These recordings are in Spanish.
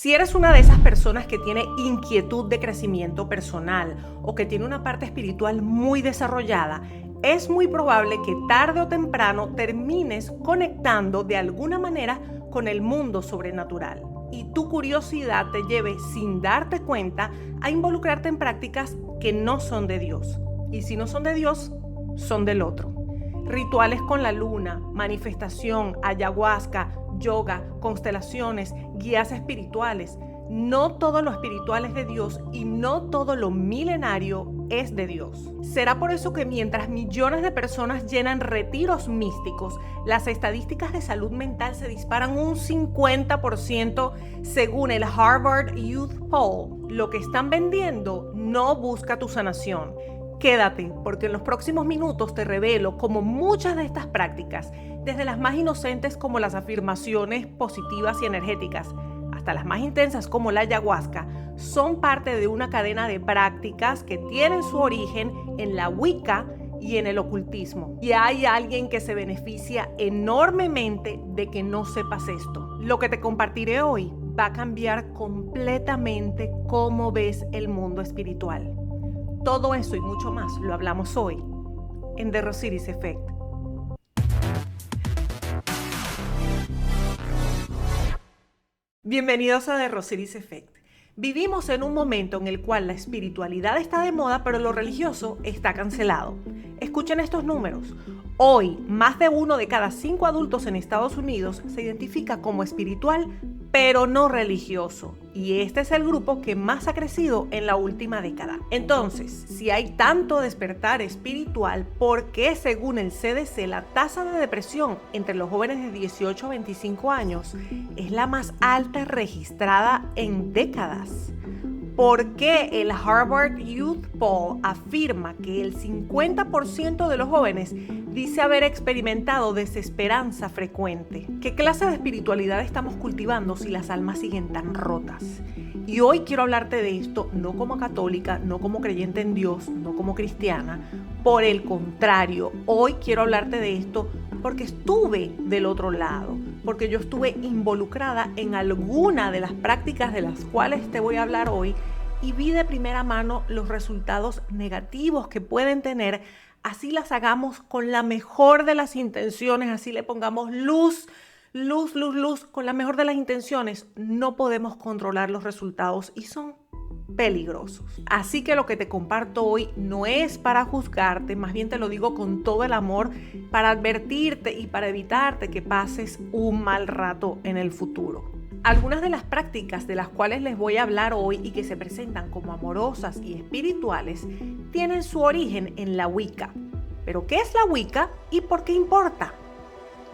Si eres una de esas personas que tiene inquietud de crecimiento personal o que tiene una parte espiritual muy desarrollada, es muy probable que tarde o temprano termines conectando de alguna manera con el mundo sobrenatural y tu curiosidad te lleve sin darte cuenta a involucrarte en prácticas que no son de Dios. Y si no son de Dios, son del otro. Rituales con la luna, manifestación, ayahuasca, yoga, constelaciones, guías espirituales. No todo lo espiritual es de Dios y no todo lo milenario es de Dios. Será por eso que mientras millones de personas llenan retiros místicos, las estadísticas de salud mental se disparan un 50% según el Harvard Youth Poll. Lo que están vendiendo no busca tu sanación. Quédate, porque en los próximos minutos te revelo cómo muchas de estas prácticas, desde las más inocentes como las afirmaciones positivas y energéticas, hasta las más intensas como la ayahuasca, son parte de una cadena de prácticas que tienen su origen en la Wicca y en el ocultismo. Y hay alguien que se beneficia enormemente de que no sepas esto. Lo que te compartiré hoy va a cambiar completamente cómo ves el mundo espiritual. Todo eso y mucho más lo hablamos hoy en The Rosiris Effect. Bienvenidos a The Rosiris Effect. Vivimos en un momento en el cual la espiritualidad está de moda, pero lo religioso está cancelado. Escuchen estos números. Hoy, más de 1 de cada 5 adultos en Estados Unidos se identifica como espiritual, pero no religioso. Y este es el grupo que más ha crecido en la última década. Entonces, si hay tanto despertar espiritual, ¿por qué, según el CDC, la tasa de depresión entre los jóvenes de 18 a 25 años es la más alta registrada en décadas? ¿Por qué el Harvard Youth Poll afirma que el 50% de los jóvenes dice haber experimentado desesperanza frecuente? ¿Qué clase de espiritualidad estamos cultivando si las almas siguen tan rotas? Y hoy quiero hablarte de esto no como católica, no como creyente en Dios, no como cristiana. Por el contrario, hoy quiero hablarte de esto porque estuve del otro lado, porque yo estuve involucrada en alguna de las prácticas de las cuales te voy a hablar hoy y vi de primera mano los resultados negativos que pueden tener, así las hagamos con la mejor de las intenciones, así le pongamos luz, con la mejor de las intenciones, no podemos controlar los resultados y son peligrosos. Así que lo que te comparto hoy no es para juzgarte, más bien te lo digo con todo el amor para advertirte y para evitarte que pases un mal rato en el futuro. Algunas de las prácticas de las cuales les voy a hablar hoy y que se presentan como amorosas y espirituales tienen su origen en la Wicca. ¿Pero qué es la Wicca y por qué importa?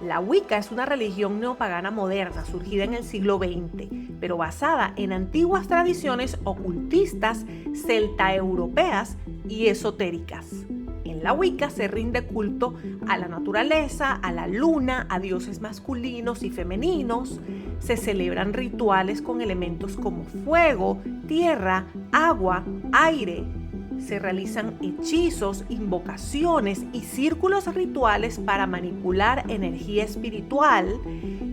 La Wicca es una religión neopagana moderna surgida en el siglo XX, pero basada en antiguas tradiciones ocultistas, celtaeuropeas y esotéricas. En la Wicca se rinde culto a la naturaleza, a la luna, a dioses masculinos y femeninos. Se celebran rituales con elementos como fuego, tierra, agua, aire. Se realizan hechizos, invocaciones y círculos rituales para manipular energía espiritual.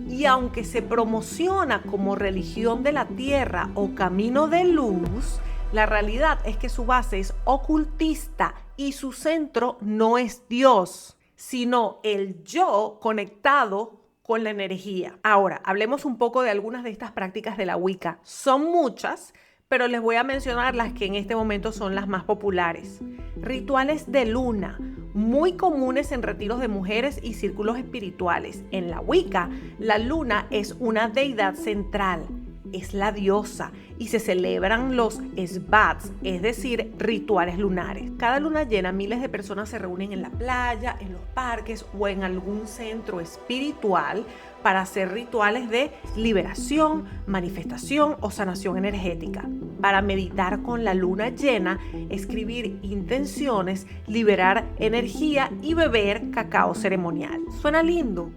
Y aunque se promociona como religión de la tierra o camino de luz, la realidad es que su base es ocultista y su centro no es Dios, sino el yo conectado con la energía. Ahora, hablemos un poco de algunas de estas prácticas de la Wicca. Son muchas, pero les voy a mencionar las que en este momento son las más populares. Rituales de luna, muy comunes en retiros de mujeres y círculos espirituales. En la Wicca, la luna es una deidad central, es la diosa y se celebran los Sbats, es decir, rituales lunares. Cada luna llena, miles de personas se reúnen en la playa, en los parques o en algún centro espiritual para hacer rituales de liberación, manifestación o sanación energética. Para meditar con la luna llena, escribir intenciones, liberar energía y beber cacao ceremonial. Suena lindo,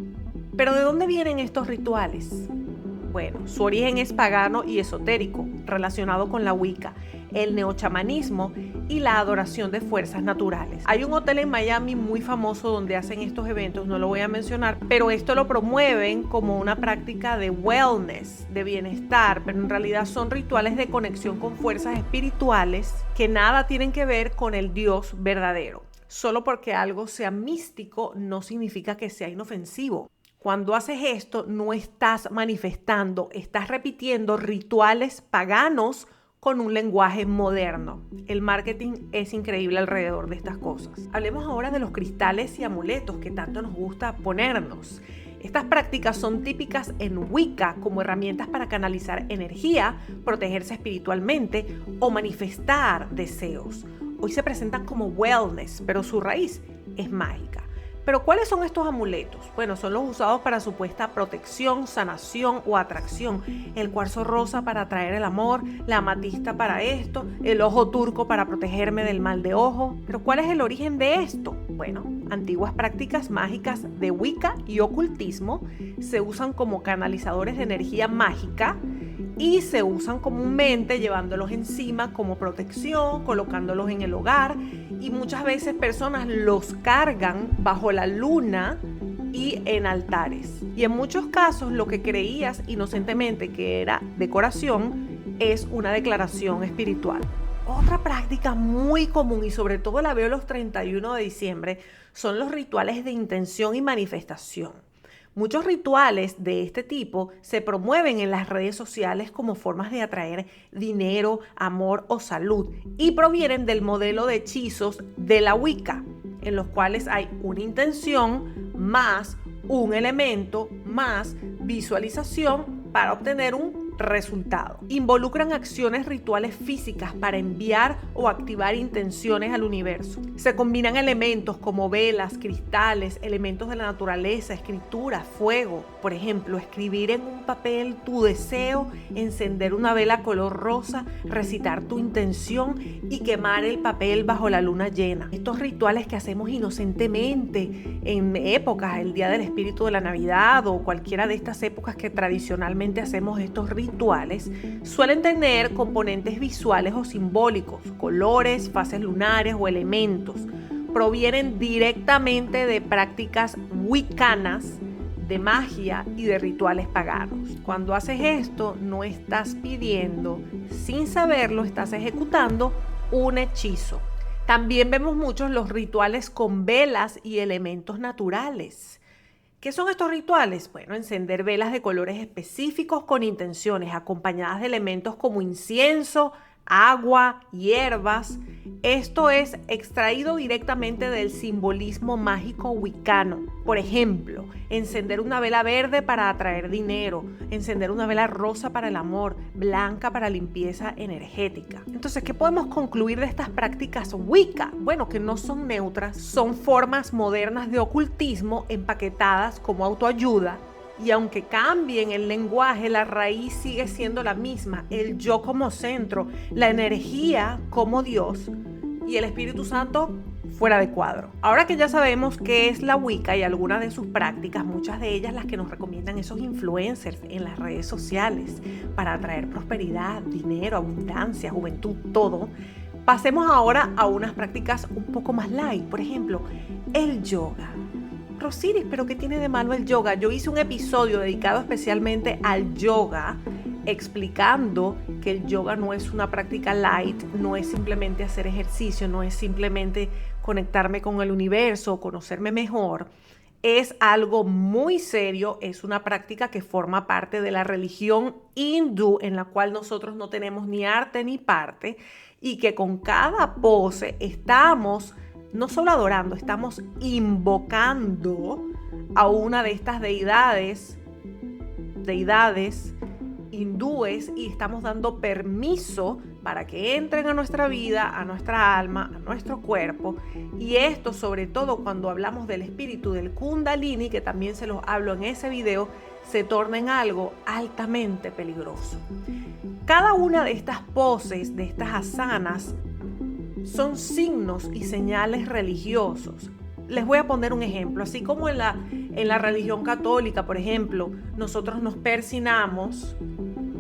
pero ¿de dónde vienen estos rituales? Bueno, su origen es pagano y esotérico, relacionado con la Wicca, el neochamanismo y la adoración de fuerzas naturales. Hay un hotel en Miami muy famoso donde hacen estos eventos, no lo voy a mencionar, pero esto lo promueven como una práctica de wellness, de bienestar, pero en realidad son rituales de conexión con fuerzas espirituales que nada tienen que ver con el Dios verdadero. Solo porque algo sea místico no significa que sea inofensivo. Cuando haces esto, no estás manifestando, estás repitiendo rituales paganos con un lenguaje moderno. El marketing es increíble alrededor de estas cosas. Hablemos ahora de los cristales y amuletos que tanto nos gusta ponernos. Estas prácticas son típicas en Wicca como herramientas para canalizar energía, protegerse espiritualmente o manifestar deseos. Hoy se presentan como wellness, pero su raíz es mágica. ¿Pero cuáles son estos amuletos? Bueno, son los usados para supuesta protección, sanación o atracción. El cuarzo rosa para atraer el amor, la amatista para esto, el ojo turco para protegerme del mal de ojo. ¿Pero cuál es el origen de esto? Bueno, antiguas prácticas mágicas de Wicca y ocultismo se usan como canalizadores de energía mágica y se usan comúnmente llevándolos encima como protección, colocándolos en el hogar, y muchas veces personas los cargan bajo la luna y en altares. Y en muchos casos lo que creías inocentemente que era decoración es una declaración espiritual. Otra práctica muy común, y sobre todo la veo los 31 de diciembre, son los rituales de intención y manifestación. Muchos rituales de este tipo se promueven en las redes sociales como formas de atraer dinero, amor o salud, y provienen del modelo de hechizos de la Wicca, en los cuales hay una intención más un elemento más visualización para obtener un resultado. Involucran acciones rituales físicas para enviar o activar intenciones al universo. Se combinan elementos como velas, cristales, elementos de la naturaleza, escritura, fuego. Por ejemplo, escribir en un papel tu deseo, encender una vela color rosa, recitar tu intención y quemar el papel bajo la luna llena. Estos rituales que hacemos inocentemente en épocas, el Día del Espíritu de la Navidad o cualquiera de estas épocas que tradicionalmente hacemos estos rituales, suelen tener componentes visuales o simbólicos, colores, fases lunares o elementos. Provienen directamente de prácticas wiccanas, de magia y de rituales paganos. Cuando haces esto, no estás pidiendo, sin saberlo, estás ejecutando un hechizo. También vemos muchos los rituales con velas y elementos naturales. ¿Qué son estos rituales? Bueno, encender velas de colores específicos con intenciones, acompañadas de elementos como incienso, agua, hierbas. Esto es extraído directamente del simbolismo mágico wiccano. Por ejemplo, encender una vela verde para atraer dinero, encender una vela rosa para el amor, blanca para limpieza energética. Entonces, ¿qué podemos concluir de estas prácticas Wicca? Bueno, que no son neutras, son formas modernas de ocultismo empaquetadas como autoayuda. Y aunque cambien el lenguaje, la raíz sigue siendo la misma, el yo como centro, la energía como Dios y el Espíritu Santo fuera de cuadro. Ahora que ya sabemos qué es la Wicca y algunas de sus prácticas, muchas de ellas las que nos recomiendan esos influencers en las redes sociales para atraer prosperidad, dinero, abundancia, juventud, todo, pasemos ahora a unas prácticas un poco más light. Por ejemplo, el yoga. Rosiris, ¿pero qué tiene de malo el yoga? Yo hice un episodio dedicado especialmente al yoga, explicando que el yoga no es una práctica light, no es simplemente hacer ejercicio, no es simplemente conectarme con el universo o conocerme mejor. Es algo muy serio, es una práctica que forma parte de la religión hindú, en la cual nosotros no tenemos ni arte ni parte, y que con cada pose estamos no solo adorando, estamos invocando a una de estas deidades hindúes, y estamos dando permiso para que entren a nuestra vida, a nuestra alma, a nuestro cuerpo. Y esto, sobre todo cuando hablamos del espíritu del Kundalini, que también se los hablo en ese video, se torna en algo altamente peligroso. Cada una de estas poses, de estas asanas, son signos y señales religiosos. Les voy a poner un ejemplo. Así como en En la religión católica, por ejemplo, nosotros nos persinamos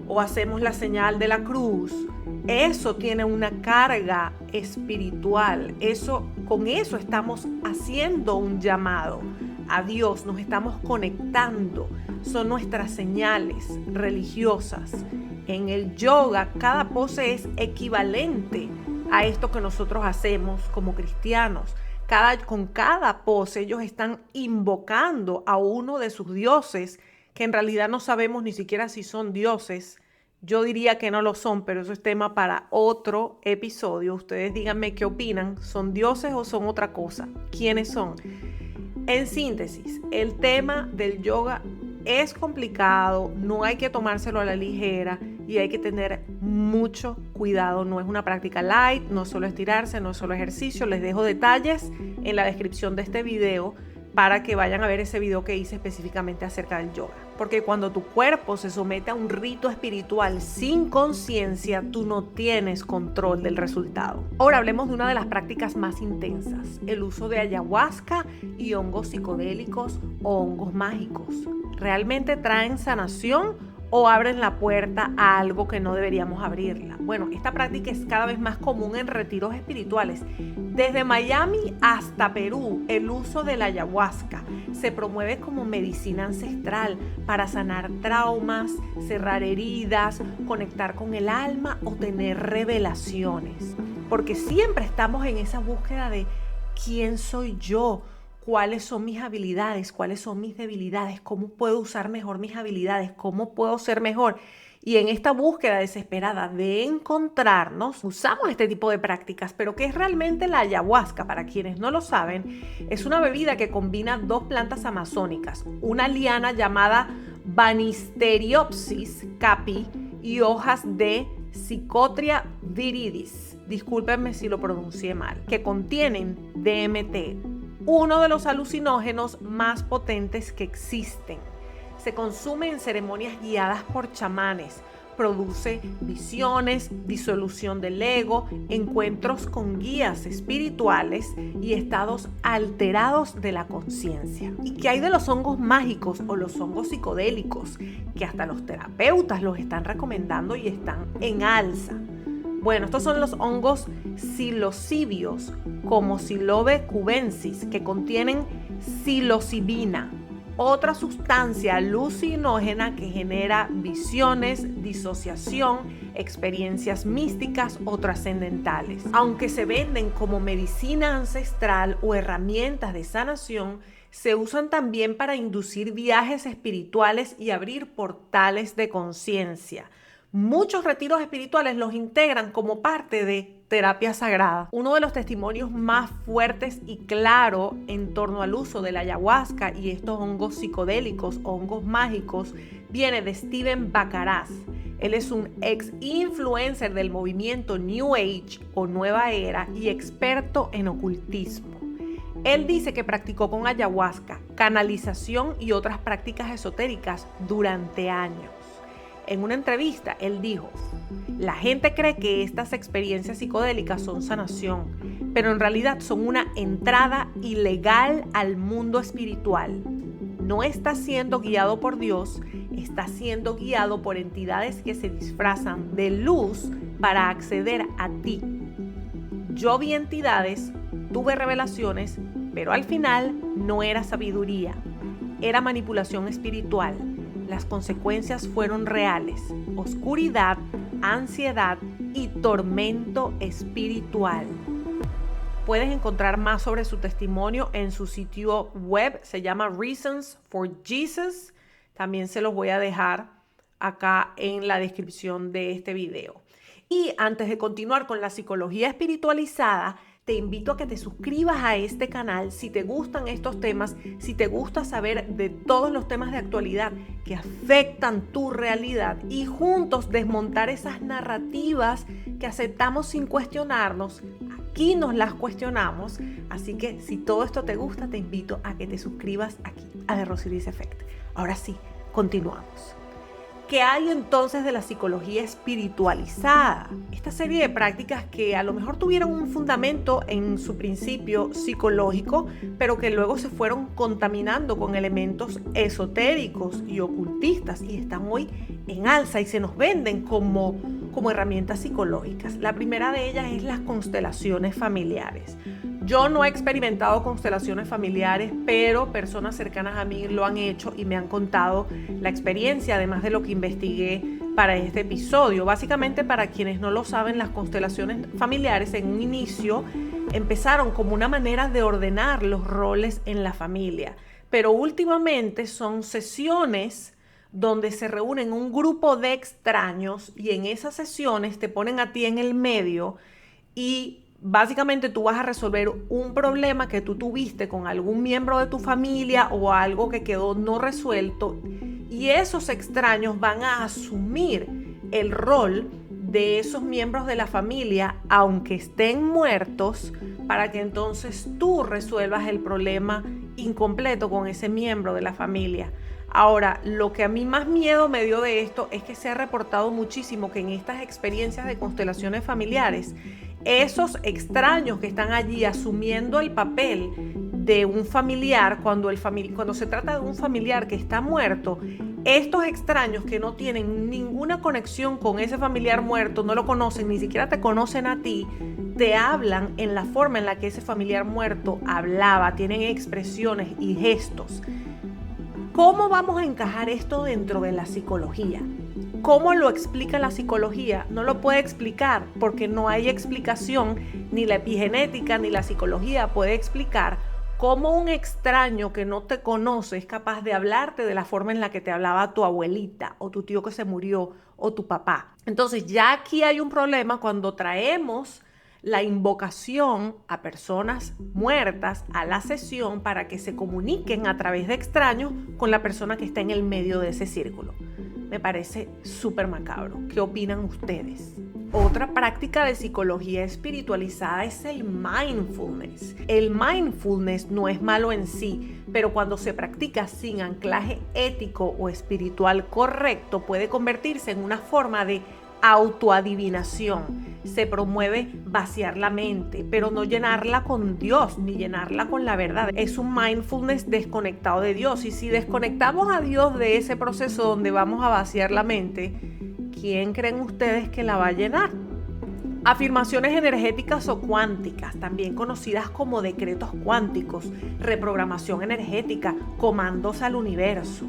o hacemos la señal de la cruz. Eso tiene una carga espiritual. Con eso estamos haciendo un llamado a Dios, nos estamos conectando. Son nuestras señales religiosas. En el yoga, cada pose es equivalente a esto que nosotros hacemos como cristianos. Con cada pose ellos están invocando a uno de sus dioses, que en realidad no sabemos ni siquiera si son dioses. Yo diría que no lo son, pero eso es tema para otro episodio. Ustedes díganme qué opinan. ¿Son dioses o son otra cosa? ¿Quiénes son? En síntesis, el tema del yoga es complicado, no hay que tomárselo a la ligera y hay que tener mucho cuidado. No es una práctica light, no es solo estirarse, no es solo ejercicio. Les dejo detalles en la descripción de este video para que vayan a ver ese video que hice específicamente acerca del yoga. Porque cuando tu cuerpo se somete a un rito espiritual sin conciencia, tú no tienes control del resultado. Ahora hablemos de una de las prácticas más intensas, el uso de ayahuasca y hongos psicodélicos o hongos mágicos. ¿Realmente traen sanación o abren la puerta a algo que no deberíamos abrirla? Bueno, esta práctica es cada vez más común en retiros espirituales. Desde Miami hasta Perú, el uso de la ayahuasca se promueve como medicina ancestral para sanar traumas, cerrar heridas, conectar con el alma o tener revelaciones. Porque siempre estamos en esa búsqueda de ¿quién soy yo? ¿Cuáles son mis habilidades? ¿Cuáles son mis debilidades? ¿Cómo puedo usar mejor mis habilidades? ¿Cómo puedo ser mejor? Y en esta búsqueda desesperada de encontrarnos, usamos este tipo de prácticas. Pero ¿qué es realmente la ayahuasca? Para quienes no lo saben, es una bebida que combina dos plantas amazónicas, una liana llamada Banisteriopsis capi y hojas de Psychotria viridis, discúlpenme si lo pronuncié mal, que contienen DMT, uno de los alucinógenos más potentes que existen. Se consume en ceremonias guiadas por chamanes, produce visiones, disolución del ego, encuentros con guías espirituales y estados alterados de la conciencia. ¿Y qué hay de los hongos mágicos o los hongos psicodélicos? Que hasta los terapeutas los están recomendando y están en alza. Bueno, estos son los hongos psilocibios, como Psilobe cubensis, que contienen psilocibina, otra sustancia alucinógena que genera visiones, disociación, experiencias místicas o trascendentales. Aunque se venden como medicina ancestral o herramientas de sanación, se usan también para inducir viajes espirituales y abrir portales de conciencia. Muchos retiros espirituales los integran como parte de terapia sagrada. Uno de los testimonios más fuertes y claro en torno al uso de la ayahuasca y estos hongos psicodélicos o hongos mágicos viene de Steven Baccarat. Él es un ex influencer del movimiento New Age o Nueva Era y experto en ocultismo. Él dice que practicó con ayahuasca, canalización y otras prácticas esotéricas durante años. En una entrevista, él dijo: la gente cree que estas experiencias psicodélicas son sanación, pero en realidad son una entrada ilegal al mundo espiritual. No está siendo guiado por Dios, está siendo guiado por entidades que se disfrazan de luz para acceder a ti. Yo vi entidades, tuve revelaciones, pero al final no era sabiduría, era manipulación espiritual. Las consecuencias fueron reales: oscuridad, ansiedad y tormento espiritual. Puedes encontrar más sobre su testimonio en su sitio web, se llama Reasons for Jesus. También se los voy a dejar acá en la descripción de este video. Y antes de continuar con la psicología espiritualizada, te invito a que te suscribas a este canal si te gustan estos temas, si te gusta saber de todos los temas de actualidad que afectan tu realidad y juntos desmontar esas narrativas que aceptamos sin cuestionarnos. Aquí nos las cuestionamos, así que si todo esto te gusta, te invito a que te suscribas aquí a The Rosy Liz Effect. Ahora sí, continuamos. ¿Qué hay entonces de la psicología espiritualizada? Esta serie de prácticas que a lo mejor tuvieron un fundamento en su principio psicológico, pero que luego se fueron contaminando con elementos esotéricos y ocultistas y están hoy en alza y se nos venden como herramientas psicológicas. La primera de ellas es las constelaciones familiares. Yo no he experimentado constelaciones familiares, pero personas cercanas a mí lo han hecho y me han contado la experiencia, además de lo que investigué para este episodio. Básicamente, para quienes no lo saben, las constelaciones familiares en un inicio empezaron como una manera de ordenar los roles en la familia, pero últimamente son sesiones donde se reúnen un grupo de extraños y en esas sesiones te ponen a ti en el medio y básicamente tú vas a resolver un problema que tú tuviste con algún miembro de tu familia o algo que quedó no resuelto y esos extraños van a asumir el rol de esos miembros de la familia, aunque estén muertos, para que entonces tú resuelvas el problema incompleto con ese miembro de la familia. Ahora, lo que a mí más miedo me dio de esto es que se ha reportado muchísimo que en estas experiencias de constelaciones familiares, esos extraños que están allí asumiendo el papel de un familiar, cuando se trata de un familiar que está muerto, estos extraños que no tienen ninguna conexión con ese familiar muerto, no lo conocen, ni siquiera te conocen a ti, te hablan en la forma en la que ese familiar muerto hablaba, tienen expresiones y gestos. ¿Cómo vamos a encajar esto dentro de la psicología? ¿Cómo lo explica la psicología? No lo puede explicar porque no hay explicación, ni la epigenética ni la psicología puede explicar cómo un extraño que no te conoce es capaz de hablarte de la forma en la que te hablaba tu abuelita o tu tío que se murió o tu papá. Entonces ya aquí hay un problema cuando traemos la invocación a personas muertas a la sesión para que se comuniquen a través de extraños con la persona que está en el medio de ese círculo. Me parece súper macabro. ¿Qué opinan ustedes? Otra práctica de psicología espiritualizada es el mindfulness. El mindfulness no es malo en sí, pero cuando se practica sin anclaje ético o espiritual correcto, puede convertirse en una forma de autoadivinación. Se promueve vaciar la mente, pero no llenarla con Dios ni llenarla con la verdad. Es un mindfulness desconectado de Dios. Y si desconectamos a Dios de ese proceso donde vamos a vaciar la mente, ¿quién creen ustedes que la va a llenar? Afirmaciones energéticas o cuánticas, también conocidas como decretos cuánticos, reprogramación energética, comandos al universo.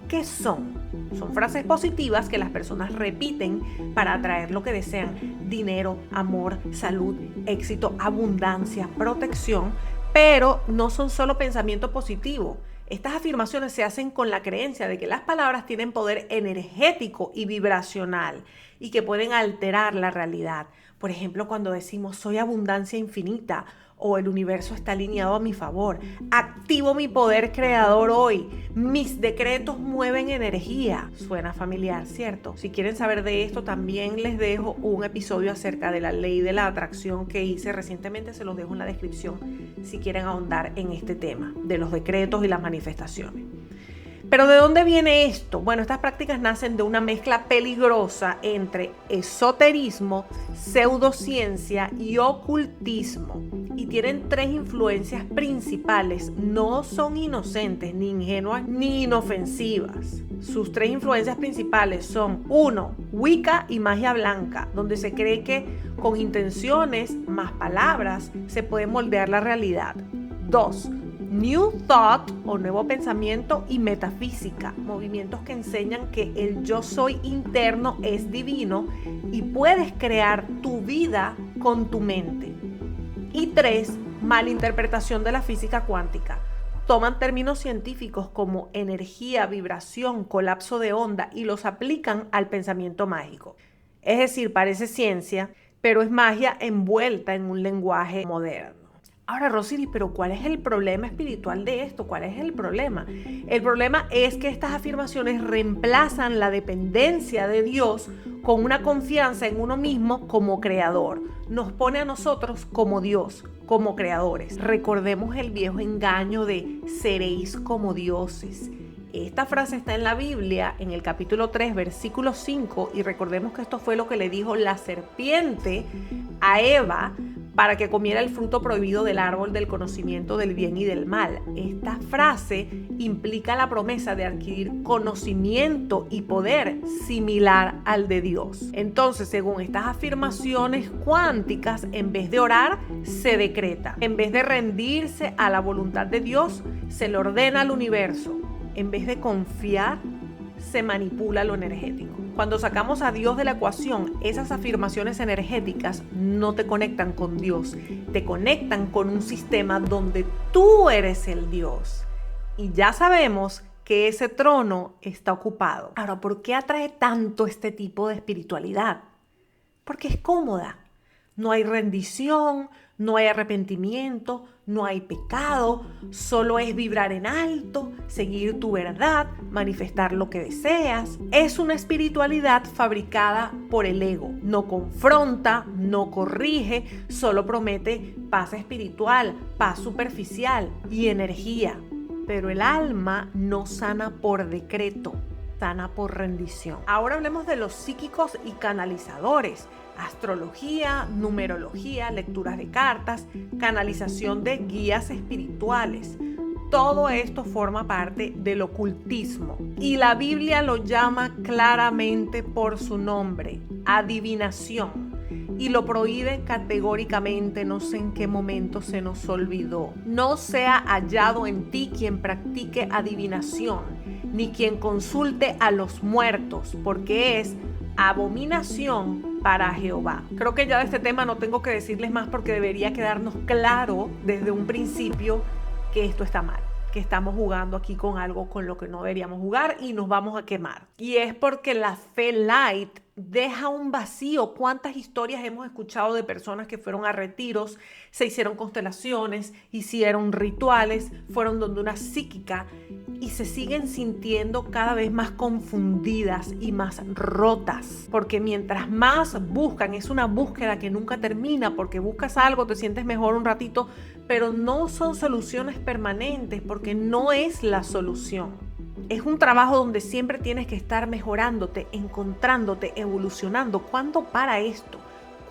¿Qué son? Son frases positivas que las personas repiten para atraer lo que desean: dinero, amor, salud, éxito, abundancia, protección, pero no son solo pensamiento positivo. Estas afirmaciones se hacen con la creencia de que las palabras tienen poder energético y vibracional y que pueden alterar la realidad. Por ejemplo, cuando decimos soy abundancia infinita o el universo está alineado a mi favor, activo mi poder creador hoy, mis decretos mueven energía. Suena familiar, ¿cierto? Si quieren saber de esto, también les dejo un episodio acerca de la ley de la atracción que hice recientemente, se los dejo en la descripción si quieren ahondar en este tema de los decretos y las manifestaciones. ¿Pero de dónde viene esto? Bueno, estas prácticas nacen de una mezcla peligrosa entre esoterismo, pseudociencia y ocultismo. Y tienen tres influencias principales. No son inocentes, ni ingenuas, ni inofensivas. Sus tres influencias principales son: 1. Wicca y magia blanca, donde se cree que con intenciones más palabras se puede moldear la realidad. 2. New Thought o nuevo pensamiento y metafísica, movimientos que enseñan que el yo soy interno es divino y puedes crear tu vida con tu mente. Y 3, malinterpretación de la física cuántica. Toman términos científicos como energía, vibración, colapso de onda y los aplican al pensamiento mágico. Es decir, parece ciencia, pero es magia envuelta en un lenguaje moderno. Ahora, Rosy, pero ¿cuál es el problema espiritual de esto? ¿Cuál es el problema? El problema es que estas afirmaciones reemplazan la dependencia de Dios con una confianza en uno mismo como creador. Nos pone a nosotros como Dios, como creadores. Recordemos el viejo engaño de seréis como dioses. Esta frase está en la Biblia, en el capítulo 3, versículo 5, y recordemos que esto fue lo que le dijo la serpiente a Eva para que comiera el fruto prohibido del árbol del conocimiento del bien y del mal. Esta frase implica la promesa de adquirir conocimiento y poder similar al de Dios. Entonces, según estas afirmaciones cuánticas, en vez de orar, se decreta. En vez de rendirse a la voluntad de Dios, se le ordena al universo. En vez de confiar, se manipula lo energético. Cuando sacamos a Dios de la ecuación, esas afirmaciones energéticas no te conectan con Dios, te conectan con un sistema donde tú eres el Dios. Y ya sabemos que ese trono está ocupado. Ahora, ¿por qué atrae tanto este tipo de espiritualidad? Porque es cómoda. No hay rendición, no hay arrepentimiento, no hay pecado, solo es vibrar en alto, seguir tu verdad, manifestar lo que deseas. Es una espiritualidad fabricada por el ego. No confronta, no corrige, solo promete paz espiritual, paz superficial y energía. Pero el alma no sana por decreto, sana por rendición. Ahora hablemos de los psíquicos y canalizadores. Astrología, numerología, lecturas de cartas, canalización de guías espirituales. Todo esto forma parte del ocultismo y la Biblia lo llama claramente por su nombre, adivinación, y lo prohíbe categóricamente. No sé en qué momento se nos olvidó. No sea hallado en ti quien practique adivinación, ni quien consulte a los muertos, porque es abominación para Jehová. Creo que ya de este tema no tengo que decirles más porque debería quedarnos claro desde un principio que esto está mal, que estamos jugando aquí con algo con lo que no deberíamos jugar y nos vamos a quemar. Y es porque la fe light deja un vacío. ¿Cuántas historias hemos escuchado de personas que fueron a retiros, se hicieron constelaciones, hicieron rituales, fueron donde una psíquica y se siguen sintiendo cada vez más confundidas y más rotas? Porque mientras más buscan, es una búsqueda que nunca termina, porque buscas algo, te sientes mejor un ratito, pero no son soluciones permanentes, porque no es la solución. Es un trabajo donde siempre tienes que estar mejorándote, encontrándote, evolucionando. ¿Cuándo para esto?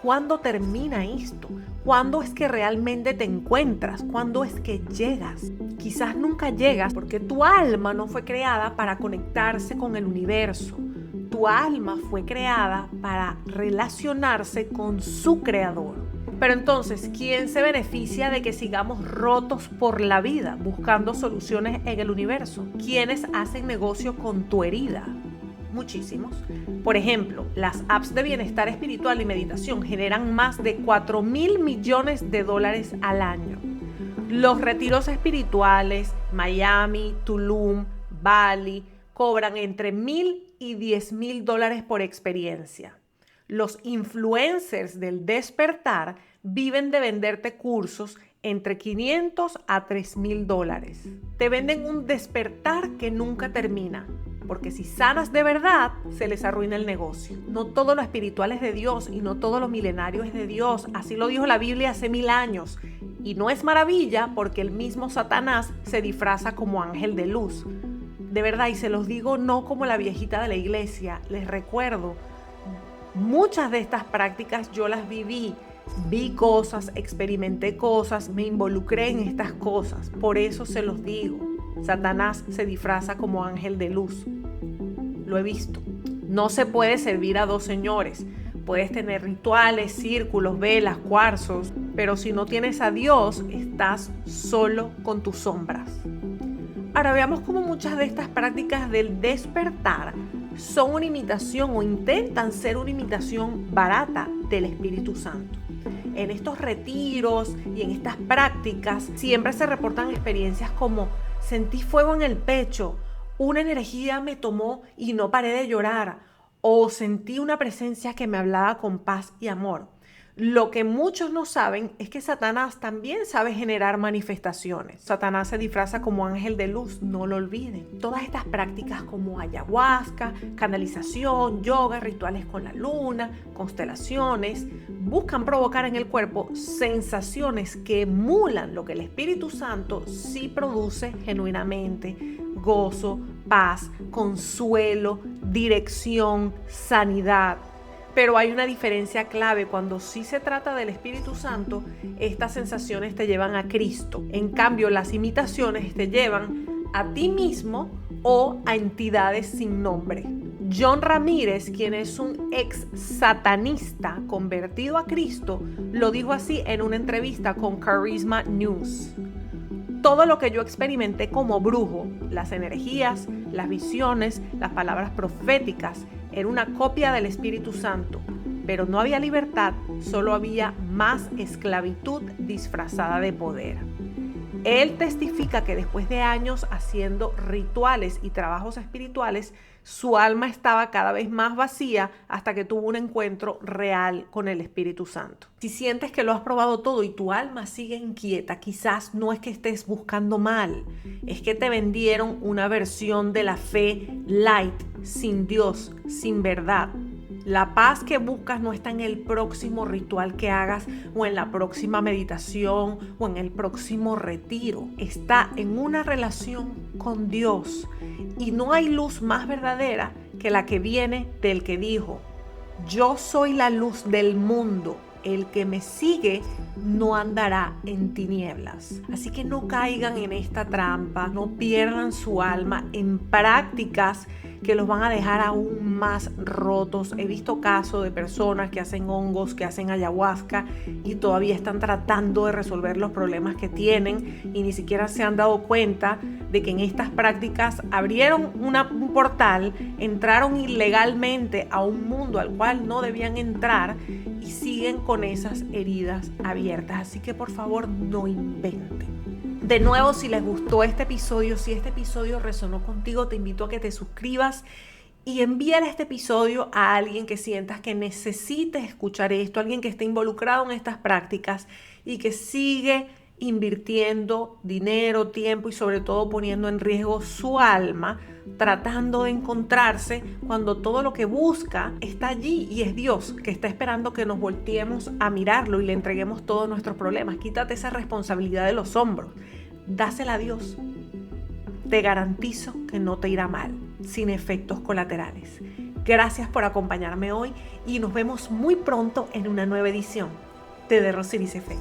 ¿Cuándo termina esto? ¿Cuándo es que realmente te encuentras? ¿Cuándo es que llegas? Quizás nunca llegas porque tu alma no fue creada para conectarse con el universo. Tu alma fue creada para relacionarse con su creador. Pero entonces, ¿quién se beneficia de que sigamos rotos por la vida buscando soluciones en el universo? ¿Quiénes hacen negocio con tu herida? Muchísimos. Por ejemplo, las apps de bienestar espiritual y meditación generan más de 4.000 millones de dólares al año. Los retiros espirituales, Miami, Tulum, Bali, cobran entre $1,000 y $10,000 por experiencia. Los influencers del despertar viven de venderte cursos entre $500 a $3,000. Te venden un despertar que nunca termina, porque si sanas de verdad, se les arruina el negocio. No todo lo espiritual es de Dios y no todo lo milenario es de Dios. Así lo dijo la Biblia hace 1000 años. Y no es maravilla porque el mismo Satanás se disfraza como ángel de luz. De verdad, y se los digo no como la viejita de la iglesia, les recuerdo, muchas de estas prácticas yo las viví. Vi cosas, experimenté cosas, me involucré en estas cosas. Por eso se los digo. Satanás se disfraza como ángel de luz. Lo he visto. No se puede servir a dos señores. Puedes tener rituales, círculos, velas, cuarzos, pero si no tienes a Dios, estás solo con tus sombras. Ahora veamos cómo muchas de estas prácticas del despertar son una imitación o intentan ser una imitación barata del Espíritu Santo. En estos retiros y en estas prácticas siempre se reportan experiencias como: sentí fuego en el pecho, una energía me tomó y no paré de llorar, o sentí una presencia que me hablaba con paz y amor. Lo que muchos no saben es que Satanás también sabe generar manifestaciones. Satanás se disfraza como ángel de luz, no lo olviden. Todas estas prácticas como ayahuasca, canalización, yoga, rituales con la luna, constelaciones, buscan provocar en el cuerpo sensaciones que emulan lo que el Espíritu Santo sí produce genuinamente, gozo, paz, consuelo, dirección, sanidad. Pero hay una diferencia clave: cuando sí se trata del Espíritu Santo, estas sensaciones te llevan a Cristo. En cambio, las imitaciones te llevan a ti mismo o a entidades sin nombre. John Ramírez, quien es un ex satanista convertido a Cristo, lo dijo así en una entrevista con Charisma News. Todo lo que yo experimenté como brujo, las energías, las visiones, las palabras proféticas, era una copia del Espíritu Santo, pero no había libertad, solo había más esclavitud disfrazada de poder. Él testifica que después de años haciendo rituales y trabajos espirituales, su alma estaba cada vez más vacía hasta que tuvo un encuentro real con el Espíritu Santo. Si sientes que lo has probado todo y tu alma sigue inquieta, quizás no es que estés buscando mal, es que te vendieron una versión de la fe light, sin Dios, sin verdad. La paz que buscas no está en el próximo ritual que hagas o en la próxima meditación o en el próximo retiro. Está en una relación con Dios. Y no hay luz más verdadera que la que viene del que dijo: yo soy la luz del mundo. El que me sigue no andará en tinieblas. Así que no caigan en esta trampa, no pierdan su alma en prácticas que los van a dejar aún más rotos. He visto casos de personas que hacen hongos, que hacen ayahuasca y todavía están tratando de resolver los problemas que tienen y ni siquiera se han dado cuenta de que en estas prácticas abrieron un portal, entraron ilegalmente a un mundo al cual no debían entrar y siguen con esas heridas abiertas. Así que por favor no inventen. De nuevo, si les gustó este episodio, si este episodio resonó contigo, te invito a que te suscribas y envíale este episodio a alguien que sientas que necesite escuchar esto, alguien que esté involucrado en estas prácticas y que sigue invirtiendo dinero, tiempo y sobre todo poniendo en riesgo su alma, tratando de encontrarse cuando todo lo que busca está allí y es Dios, que está esperando que nos volteemos a mirarlo y le entreguemos todos nuestros problemas. Quítate esa responsabilidad de los hombros, dásela a Dios. Te garantizo que no te irá mal, sin efectos colaterales. Gracias por acompañarme hoy y nos vemos muy pronto en una nueva edición de The Rosiris Effect.